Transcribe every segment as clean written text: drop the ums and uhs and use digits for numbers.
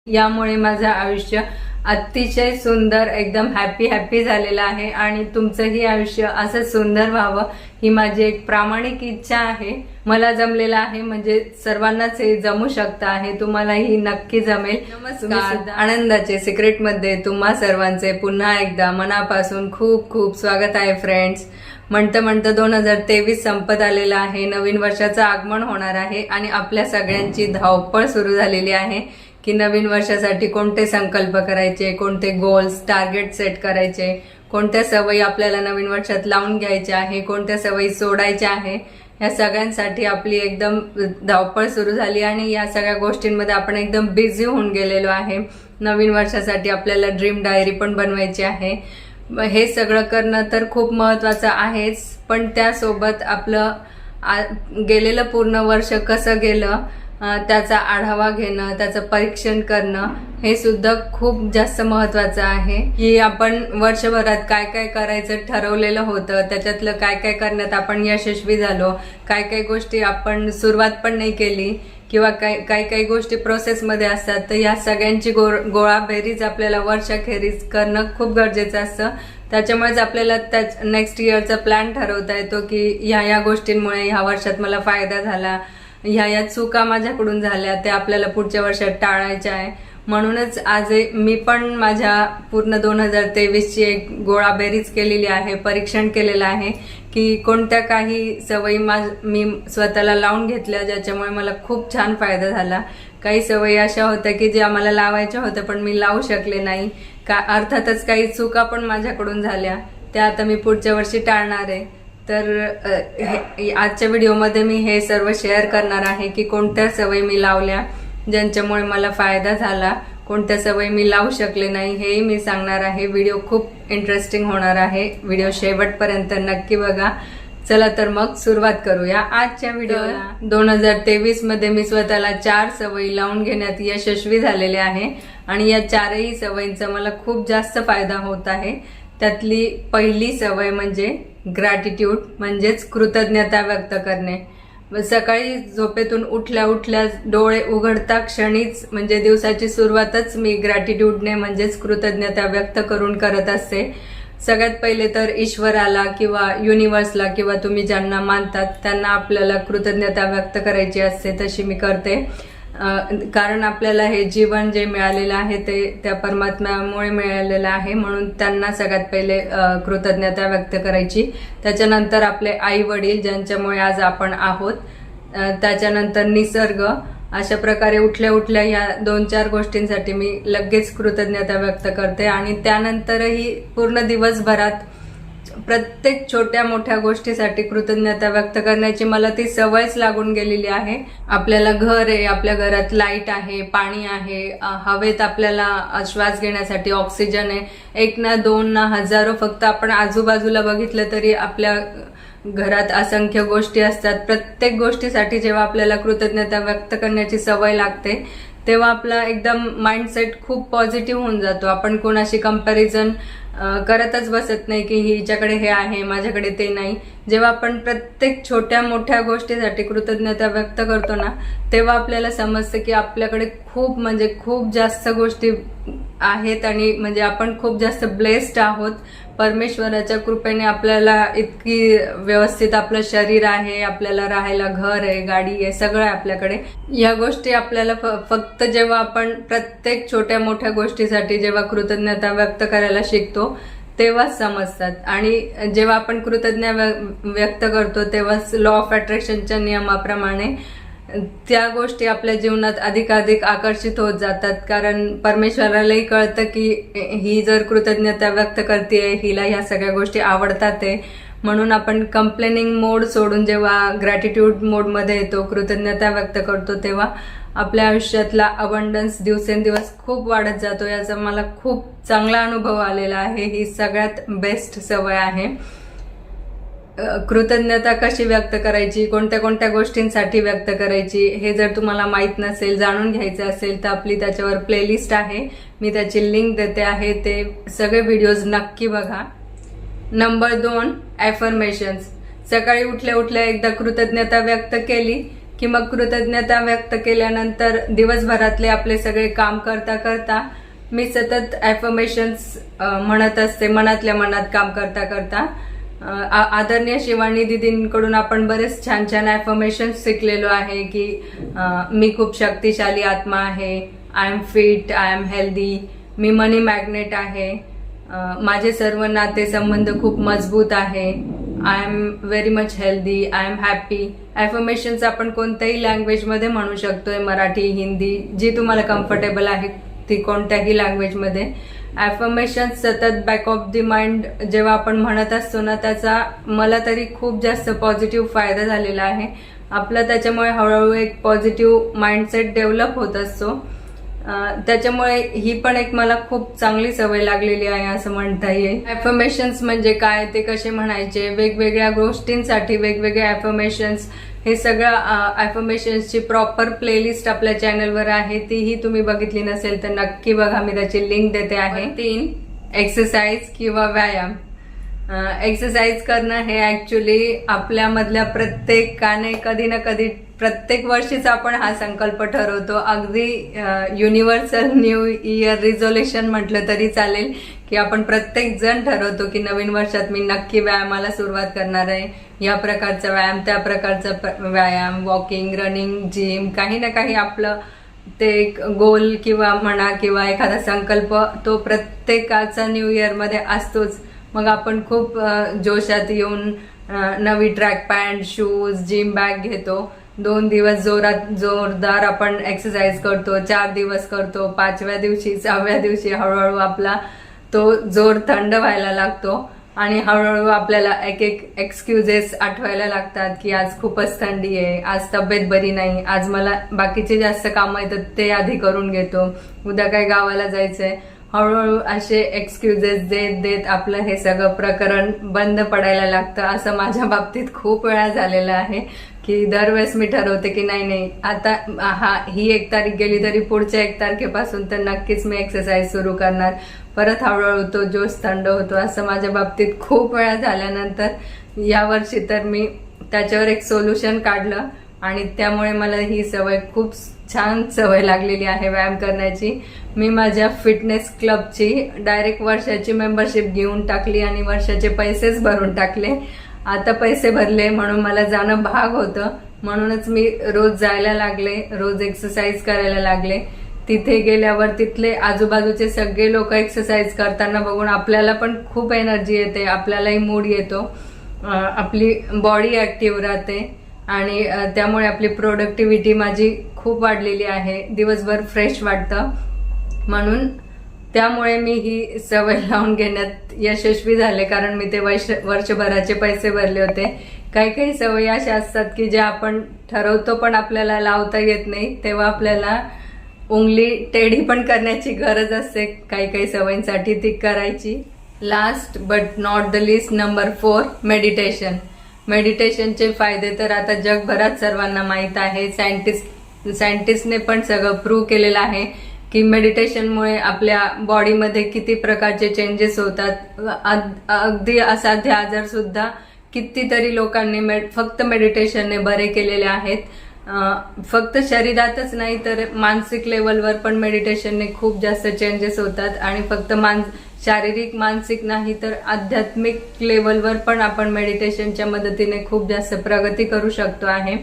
यामुळे माझं आयुष्य अतिशय सुंदर एकदम हॅपी झालेलं आहे आणि तुमचंही आयुष्य असं सुंदर व्हावं ही माझी एक प्रामाणिक इच्छा आहे। मला जमलेलं आहे म्हणजे सर्वांनाच हे जमू शकतं आहे, तुम्हालाही नक्की जमेल। नमस्कार, आनंदाचे सिक्रेट मध्ये तुम्हा सर्वांचे पुन्हा एकदा मनापासून खूप खूप स्वागत आहे फ्रेंड्स। म्हणतं 2023 संपत आलेला आहे, नवीन वर्षाचं आगमन होणार आहे आणि आपल्या सगळ्यांची धावपळ सुरू झालेली आहे की नवीन वर्षासाठी कोणते संकल्प करायचे, कोणते गोल्स टार्गेट सेट करायचे, कोणत्या सवयी आपल्याला नवीन वर्षात लावून घ्यायच्या आहे, कोणत्या सवयी सोडायच्या आहे, या सगळ्यांसाठी आपली एकदम धावपळ सुरू झाली आणि या सगळ्या गोष्टींमध्ये आपण एकदम बिझी होऊन गेलेलो आहे। नवीन वर्षासाठी आपल्याला ड्रीम डायरी पण बनवायची आहे। हे सगळं करणं तर खूप महत्त्वाचं आहेच, पण त्यासोबत आपलं गेलेलं पूर्ण वर्ष कसं गेलं त्याचा आढावा घेणं, त्याचं परीक्षण करणं हे सुद्धा खूप जास्त महत्त्वाचं आहे की आपण वर्षभरात काय काय करायचं ठरवलेलं होतं, त्याच्यातलं काय काय करण्यात आपण यशस्वी झालो, काय काय गोष्टी आपण सुरुवात पण नाही केली किंवा काही गोष्टी प्रोसेसमध्ये असतात, तर या सगळ्यांची गोळाबेरीज आपल्याला वर्षाखेरीज करणं खूप गरजेचं असतं। त्याच्यामुळेच आपल्याला नेक्स्ट इयरचा प्लॅन ठरवता येतो की ह्या गोष्टींमुळे ह्या वर्षात मला फायदा झाला, ह्या चुका माझ्याकडून झाल्या, ते आपल्याला पुढच्या वर्षात टाळायच्या आहे। म्हणूनच आज मी पण माझ्या पूर्ण 2023ची एक गोळाबेरीज केलेली आहे, परीक्षण केलेलं आहे की कोणत्या काही सवयी मी स्वतःला लावून घेतल्या ज्याच्यामुळे मला खूप छान फायदा झाला। काही सवयी अशा होत्या की ज्या मला लावायच्या होत्या पण मी लावू शकले नाही, अर्थातच काही चुका पण माझ्याकडून झाल्या, त्या आता मी पुढच्या वर्षी टाळणार आहे। तर आजच्या व्हिडिओमध्ये मी हे सर्व शेअर करणार आहे की कोणत्या सवयी मी लावल्या ज्यांच्यामुळे मला फायदा झाला, कोणत्या सवयी मी लावू शकले नाही हेही मी सांगणार आहे। व्हिडिओ खूप इंटरेस्टिंग होणार आहे, व्हिडिओ शेवटपर्यंत नक्की बघा। चला तर मग सुरुवात करूया आजच्या व्हिडिओला। 2023 मध्ये मी स्वतःला 4 सवयी लावून घेण्यात यशस्वी झालेले आहे आणि या 4ही सवयींचा मला खूप जास्त फायदा होत आहे। त्यातली पहिली सवय म्हणजे ग्रॅटिट्यूड, म्हणजेच कृतज्ञता व्यक्त करणे। सकाळी झोपेतून उठल्या डोळे उघडता क्षणीच म्हणजे दिवसाची सुरुवातच मी ग्रॅटिट्यूडने म्हणजेच कृतज्ञता व्यक्त करून करत असते। सगळ्यात पहिले तर ईश्वराला किंवा युनिव्हर्सला किंवा तुम्ही ज्यांना मानतात त्यांना आपल्याला कृतज्ञता व्यक्त करायची असते, तशी मी करते। कारण आपल्याला हे जीवन जे मिळालेलं आहे ते त्या परमात्म्यामुळे मिळालेलं आहे, म्हणून त्यांना सगळ्यात पहिले कृतज्ञता व्यक्त करायची। त्याच्यानंतर आपले आई वडील ज्यांच्यामुळे आज आपण आहोत, त्याच्यानंतर निसर्ग। अशा प्रकारे उठल्या या 2-4 गोष्टींसाठी मी लगेच कृतज्ञता व्यक्त करते आणि त्यानंतरही पूर्ण दिवसभरात प्रत्येक छोट्या मोठ्या गोष्टीसाठी कृतज्ञता व्यक्त करण्याची मला ती सवयच लागून गेलेली आहे। आपल्याला घर आहे, आपल्या घरात लाईट आहे, पाणी आहे, हवेत आपल्याला श्वास घेण्यासाठी ऑक्सिजन आहे, 1 ना 2 ना हजारो, फक्त आपण आजूबाजूला बघितलं तरी आपल्या घरात असंख्य गोष्टी असतात। प्रत्येक गोष्टीसाठी जेव्हा आपल्याला कृतज्ञता व्यक्त करण्याची सवय लागते तेव्हा आपला एकदम माइंडसेट खूप पॉझिटिव्ह होऊन जातो। आपण कोणाशी कंपॅरिझन करतच बसत नाही की हिच्याकडे हे आहे माझ्याकडे ते नाही। जेव्हा आपण प्रत्येक छोट्या मोठ्या गोष्टीसाठी कृतज्ञता व्यक्त करतो ना, तेव्हा आपल्याला समजतं की आपल्याकडे खूप म्हणजे खूप जास्त गोष्टी आहेत आणि म्हणजे आपण खूप जास्त ब्लेस्ड आहोत। परमेश्वराच्या कृपेने आपल्याला इतकी व्यवस्थित आपलं शरीर आहे, आपल्याला राहायला घर आहे, गाडी आहे, सगळं आहे आपल्याकडे। या गोष्टी आपल्याला फक्त जेव्हा आपण प्रत्येक छोट्या मोठ्या गोष्टीसाठी जेव्हा कृतज्ञता व्यक्त करायला शिकतो तेव्हाच समजतात। आणि जेव्हा आपण कृतज्ञता व्यक्त करतो तेव्हाच लॉ ऑफ अट्रॅक्शनच्या नियमाप्रमाणे त्या गोष्टी आपल्या जीवनात अधिकाधिक आकर्षित होत जातात। कारण परमेश्वरालाही कळतं की ही जर कृतज्ञता व्यक्त करते हिला ह्या सगळ्या गोष्टी आवडतात आहे, म्हणून आपण कंप्लेनिंग मोड सोडून जेव्हा ग्रॅटिट्यूड मोडमध्ये येतो, कृतज्ञता व्यक्त करतो, तेव्हा आपल्या आयुष्यातला अबंडन्स दिवसेंदिवस खूप वाढत जातो। याचा मला खूप चांगला अनुभव आलेला आहे। ही सगळ्यात बेस्ट सवय आहे। कृतज्ञता कशी व्यक्त करायची, कोणत्या कोणत्या गोष्टींसाठी व्यक्त करायची हे जर तुम्हाला माहित नसेल, जाणून घ्यायचं असेल तर आपली त्याच्यावर प्लेलिस्ट आहे, मी त्याची लिंक देते आहे, ते सगळे व्हिडिओज नक्की बघा। Number 2, affirmations. सकाळी उठल्या एकदा कृतज्ञता व्यक्त केली की मग कृतज्ञता व्यक्त केल्यानंतर दिवसभरातले आपले सगळे काम करता करता मी सतत ॲफर्मेशन्स म्हणत असते, मनातल्या मनात काम करता करता. आदरणीय शिवानी दीदींकडून आपण बरेच छान छान ॲफर्मेशन्स शिकलेलो आहे की मी खूप शक्तिशाली आत्मा आहे, I am fit, I am healthy, me money magnet आहे, माझे सर्व नातेसंबंध खूप मजबूत आहे, I am very much healthy, I am happy. Affirmations आपण कोणत्याही लँग्वेजमध्ये म्हणू शकतोय, मराठी, हिंदी, जी तुम्हाला कम्फर्टेबल आहे ती कोणत्याही लँग्वेजमध्ये. ॲफर्मेशन्स सतत बॅक ऑफ द माइंड जेव्हा आपण म्हणत असतो ना, त्याचा मला तरी खूप जास्त पॉझिटिव्ह फायदा झालेला आहे. आपला त्याच्यामुळे हळूहळू एक पॉझिटिव्ह माइंडसेट डेव्हलप होत असतो. त्याच्यामुळे ही पण एक मला खूप चांगली सवय लागलेली आहे असं म्हणता येईल. ॲफर्मेशन्स म्हणजे काय, ते कसे म्हणायचे, वेगवेगळ्या गोष्टींसाठी वेगवेगळे ॲफर्मेशन्स, हे सगळं ॲफर्मेशन्सची प्रॉपर प्लेलिस्ट आपल्या चॅनलवर आहे. तीही तुम्ही बघितली नसेल तर नक्की बघा, मी त्याची लिंक देते आहे. 3 एक्सरसाइज किंवा व्यायाम. एक्सरसाइज करणं हे ऍक्च्युली आपल्यामधल्या प्रत्येकाने कधी ना कधी प्रत्येक वर्षीच आपण हा संकल्प ठरवतो. अगदी युनिव्हर्सल न्यू इयर रिझोल्युशन म्हटलं तरी चालेल की आपण प्रत्येक जण ठरवतो की नवीन वर्षात मी नक्की व्यायामाला सुरुवात करणार आहे. या प्रकारचा व्यायाम, त्या प्रकारचा व्यायाम, वॉकिंग, रनिंग, जिम, काही ना काही आपलं ते एक गोल किंवा म्हणा किंवा एखादा संकल्प तो प्रत्येकाचा न्यू इयर मध्ये असतोच. मग आपण खूप जोशात येऊन नवी track pant, shoes, gym bag घेतो. 2 दिवस जोरदार आपण एक्सरसाइज करतो, 4 दिवस करतो, 5व्या दिवशी 6व्या दिवशी हळूहळू आपला तो जोर थंड व्हायला लागतो आणि हळूहळू आपल्याला एक एक एक्सक्युजेस आठवायला लागतात की आज खूपच थंडी आहे, आज तब्येत बरी नाही, आज मला बाकीचे जास्त कामं येतात ते आधी करून घेतो, उद्या काय गावाला जायचंय. हळूहळू असे एक्सक्युजेस देत देत आपलं हे सगळं प्रकरण बंद पडायला लागतं. असं माझ्या बाबतीत खूप वेळा झालेलं आहे की दरवेळेस मी ठरवते की नाही आता ही 1 तारीख गेली तरी पुढच्या 1 तारखेपासून तर नक्कीच मी एक्सरसाइज सुरू करणार. परत हळूहळू तो जोश थंड होतो. असं माझ्या बाबतीत खूप वेळा झाल्यानंतर यावर्षी तर मी त्याच्यावर एक सोल्युशन काढलं आणि त्यामुळे मला ही सवय, खूप छान सवय लागलेली आहे व्यायाम करण्याची. मी माझ्या फिटनेस क्लबची डायरेक्ट वर्षाची मेंबरशिप घेऊन टाकली आणि वर्षाचे पैसेच भरून टाकले. आता पैसे भरले म्हणून मला जाणं भाग होतं, म्हणूनच मी रोज जायला लागले, रोज एक्सरसाइज करायला लागले. तिथे गेल्यावर तिथले आजूबाजूचे सगळे लोक एक्सरसाइज करताना बघून आपल्याला पण खूप एनर्जी येते, आपल्यालाही मूड येतो, आपली बॉडी ऍक्टिव्ह राहते आणि त्यामुळे आपली प्रोडक्टिव्हिटी माझी खूप वाढलेली आहे. दिवसभर फ्रेश वाटतं. म्हणून त्यामुळे मी ही सवय लावून घेण्यात यशस्वी झाले, कारण मी ते वर्षभराचे पैसे भरले होते. काही काही सवयी अशा असतात की ज्या आपण ठरवतो पण आपल्याला लावता येत नाही, तेव्हा आपल्याला उंगली टेढी पण करण्याची गरज असते काही काही सवयींसाठी, ती करायची. Last but not the least, number 4, meditation. मेडिटेशनचे फायदे तर आता जगभरात सर्वांना माहीत आहे. सायंटिस्टने पण सगळं प्रूव्ह केलेलं आहे की मेडिटेशनमुळे आपल्या बॉडीमध्ये किती प्रकारचे चेंजेस होतात. अगदी असाध्य आजार सुद्धा कितीतरी लोकांनी फक्त मेडिटेशनने बरे केलेले आहेत. फक्त शरीरातच नाही तर मानसिक लेवलवर पण मेडिटेशनने खूप जास्त चेंजेस होतात आणि फक्त शारीरिक, मानसिक नाही तर आध्यात्मिक लेवलवर पण आपण मेडिटेशनच्या मदतीने खूप जास्त प्रगती करू शकतो आहे.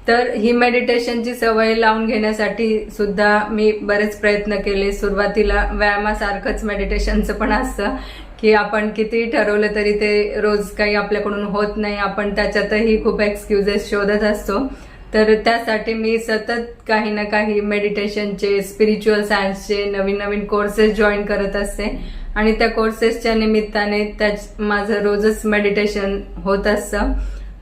तर ही मेडिटेशनची सवय लावून घेण्यासाठी सुद्धा मी बरेच प्रयत्न केले. सुरुवातीला व्यायामासारखंच मेडिटेशनचं पण असतं की आपण कितीही ठरवलं तरी ते रोज काही आपल्याकडून होत नाही, आपण त्याच्यातही खूप एक्सक्युजेस शोधत असतो. तर त्यासाठी मी सतत काही ना काही मेडिटेशनचे, स्पिरिच्युअल सायन्सचे नवीन नवीन कोर्सेस जॉईन करत असते आणि त्या कोर्सेसच्या निमित्ताने माझं रोजच मेडिटेशन होत असतं.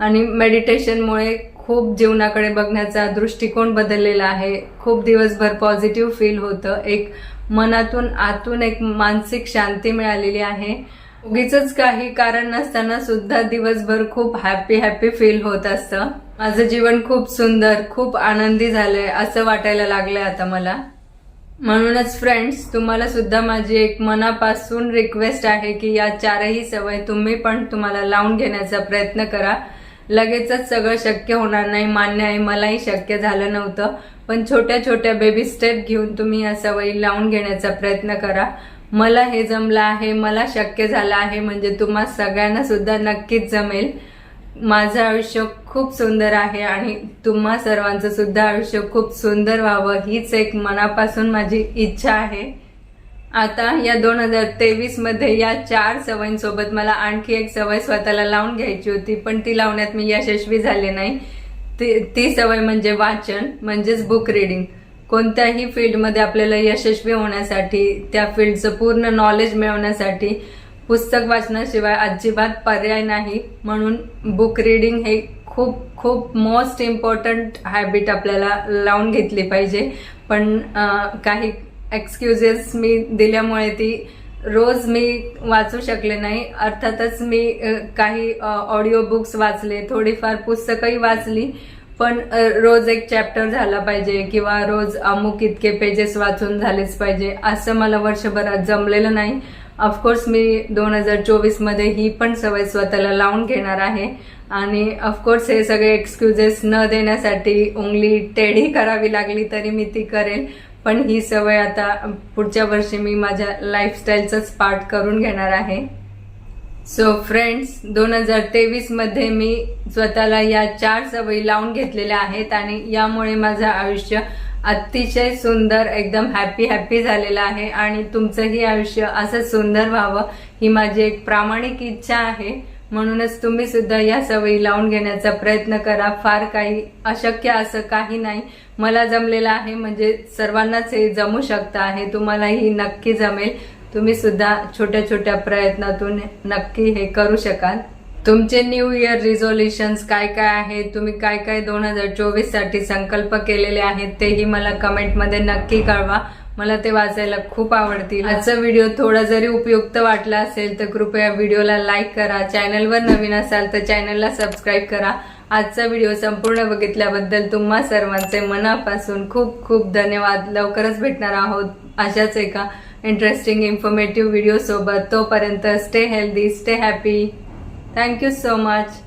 आणि मेडिटेशनमुळे खूप जीवनाकडे बघण्याचा दृष्टिकोन बदललेला आहे. खूप दिवसभर पॉझिटिव्ह फील होतं, एक मनातून आतून एक मानसिक शांती मिळालेली आहे. उगीच काही कारण नसताना सुद्धा दिवसभर खूप हॅपी फील होत असतं. माझं जीवन खूप सुंदर, खूप आनंदी झालंय असं वाटायला लागलंय आता मला. म्हणूनच फ्रेंड्स, तुम्हाला सुद्धा माझी एक मनापासून रिक्वेस्ट आहे की या 4ही सवय तुम्ही पण तुम्हाला लावून घेण्याचा प्रयत्न करा. लगेचच सगळं शक्य होणार नाही, मान्य आहे, मलाही शक्य झालं नव्हतं. पण छोट्या छोट्या बेबी स्टेप घेऊन तुम्ही या सवयी लावून घेण्याचा प्रयत्न करा. मला हे जमलं आहे, मला शक्य झालं आहे म्हणजे तुम्हा सगळ्यांना सुद्धा नक्कीच जमेल. माझं आयुष्य खूप सुंदर आहे आणि तुम्हा सर्वांचं सुद्धा आयुष्य खूप सुंदर व्हावं हीच एक मनापासून माझी इच्छा आहे. आता या 2023 मध्ये या 4 सवयींसोबत मला आणखी एक सवय स्वतःला लावून घ्यायची होती, पण ती लावण्यात मी यशस्वी झाले नाही. ती सवय म्हणजे वाचन, म्हणजेच बुक रिडिंग. कोणत्याही फील्डमध्ये आपल्याला यशस्वी होण्यासाठी, त्या फील्डचं पूर्ण नॉलेज मिळवण्यासाठी पुस्तक वाचनाशिवाय अजिबात पर्याय नाही. म्हणून बुक रिडिंग हे खूप खूप मोस्ट इम्पॉर्टंट हॅबिट आपल्याला लावून घेतली पाहिजे. पण काही एक्सक्युजेस मी दिल्यामुळे ती रोज मी वाचू शकले नाही. अर्थातच मी काही ऑडिओ बुक्स वाचले, थोडीफार पुस्तकही वाचली, पण रोज एक चॅप्टर झाला पाहिजे किंवा रोज अमुक इतके पेजेस वाचून झालेच पाहिजे असं मला वर्षभरात जमलेलं नाही. ऑफकोर्स मी 2024 मध्ये ही पण सवय स्वतःला लावून घेणार आहे. आणि ऑफकोर्स हे सगळे एक्सक्युजेस न देण्यासाठी उंगली टेढी करावी लागली तरी मी ती करेल. पण ही सवय आता पुढच्या वर्षी मी माझ्या लाईफस्टाईलचाच पार्ट करून घेणार आहे. सो फ्रेंड्स, 2023 मध्ये मी स्वतःला या 4 सवयी लावून घेतलेल्या आहेत आणि यामुळे माझं आयुष्य अतिशय सुंदर, एकदम हॅपी झालेलं आहे. आणि तुमचंही आयुष्य असं सुंदर व्हावं ही माझी एक प्रामाणिक इच्छा आहे. म्हणूनच तुम्ही सुद्धा या सवयी लावून घेण्याचा प्रयत्न करा. फार काही अशक्य असं काही नाही. मला जमलेलं आहे म्हणजे सर्वांनाच हे जमू शकतं आहे. तुम्हालाही नक्की जमेल. तुम्ही सुद्धा छोट्या छोट्या प्रयत्नातून नक्की हे करू शकाल. तुमचे न्यू इयर रिझोल्युशन्स काय काय आहेत, तुम्ही काय काय 2024 साठी संकल्प केलेले आहेत तेही मला कमेंटमध्ये नक्की कळवा. मला ते वाचायला खूप आवडतील. आजचा व्हिडिओ थोडा जरी उपयुक्त वाटला असेल तर कृपया व्हिडिओला लाईक करा. चॅनलवर नवीन असाल तर चॅनलला सबस्क्राईब करा. आजचा व्हिडिओ संपूर्ण बघितल्याबद्दल तुम्हा सर्वांचे मनापासून खूप खूप धन्यवाद. लवकरच भेटणार आहोत अशाच एका इंटरेस्टिंग इन्फॉर्मेटिव्ह व्हिडिओ सोबत. तोपर्यंत stay healthy, stay happy. Thank you so much.